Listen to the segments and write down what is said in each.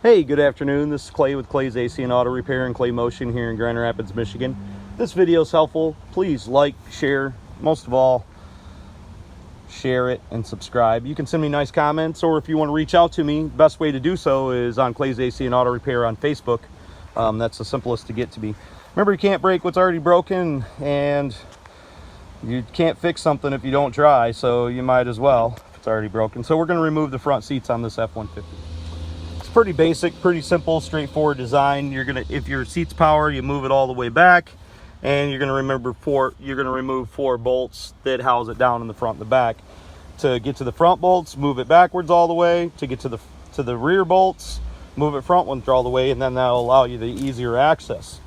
Hey, good afternoon. This is Clay with Clay's AC and Auto Repair and Clay Motion here in Grand Rapids, Michigan. This video is helpful. Please like, share, most of all, share it and subscribe. You can send me nice comments, or if you want to reach out to me, the best way to do so is on Clay's AC and Auto Repair on Facebook. That's the simplest to get to me. Remember, you can't break what's already broken, and you can't fix something if you don't try, so you might as well if it's already broken. So we're going to remove the front seats on this F-150. It's pretty basic, pretty simple, straightforward design. If your seat's power, you move it all the way back, and you're gonna remove four bolts that house it down in the front and the back. To get to the front bolts, move it backwards all the way. To get to the rear bolts, move it frontwards all the way, and then that'll allow you the easier access.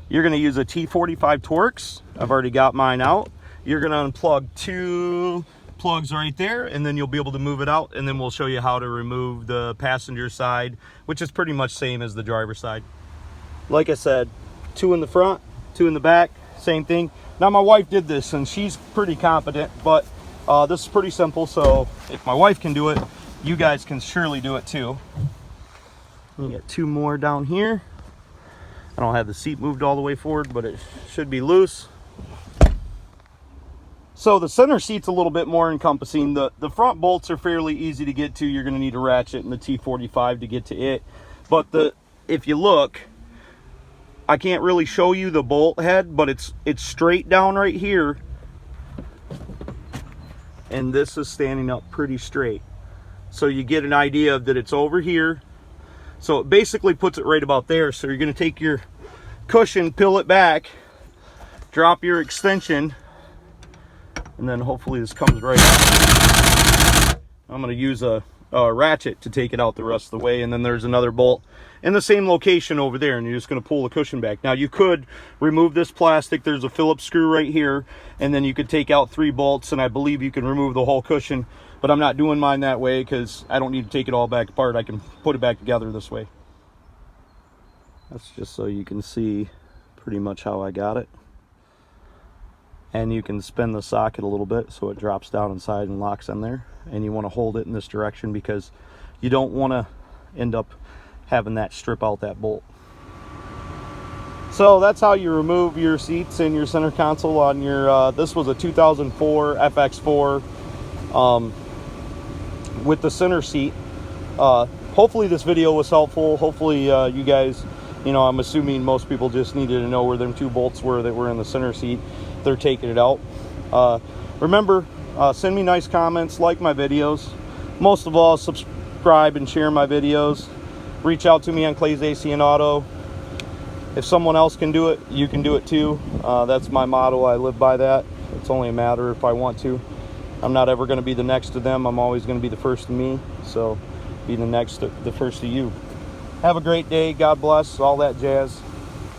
You're gonna use a T45 Torx. I've already got mine out. You're gonna unplug two plugs right there, and then you'll be able to move it out, and then we'll show you how to remove the passenger side, which is pretty much same as the driver's side. Like I said, two in the front, two in the back, same thing. Now my wife did this and she's pretty competent, but this is pretty simple, so if my wife can do it, you guys can surely do it too. We got two more down here. I don't have the seat moved all the way forward, but it should be loose. So the center seat's a little bit more encompassing. The front bolts are fairly easy to get to. You're going to need a ratchet and the T45 to get to it. But if you look, I can't really show you the bolt head, but it's straight down right here. And this is standing up pretty straight. So you get an idea of that it's over here. So it basically puts it right about there. So you're going to take your cushion, peel it back, drop your extension, and then hopefully this comes right out. I'm going to use a ratchet to take it out the rest of the way, and then there's another bolt in the same location over there, and you're just going to pull the cushion back. Now you could remove this plastic. There's a Phillips screw right here, and then you could take out 3 bolts, and I believe you can remove the whole cushion, but I'm not doing mine that way because I don't need to take it all back apart. I can put it back together this way. That's just so you can see pretty much how I got it. And you can spin the socket a little bit so it drops down inside and locks in there. And you want to hold it in this direction because you don't want to end up having that strip out that bolt. So that's how you remove your seats and your center console on your, this was a 2004 FX4 with the center seat. Hopefully this video was helpful. Hopefully you guys, I'm assuming most people just needed to know where them 2 bolts were that were in the center seat. They're taking it out. Remember, send me nice comments, like my videos. Most of all, subscribe and share my videos. Reach out to me on Clay's AC and Auto. If someone else can do it, you can do it too. That's my motto. I live by that. It's only a matter if I want to. I'm not ever going to be the next to them. I'm always going to be the first to me. So be the first to you. Have a great day. God bless. All that jazz.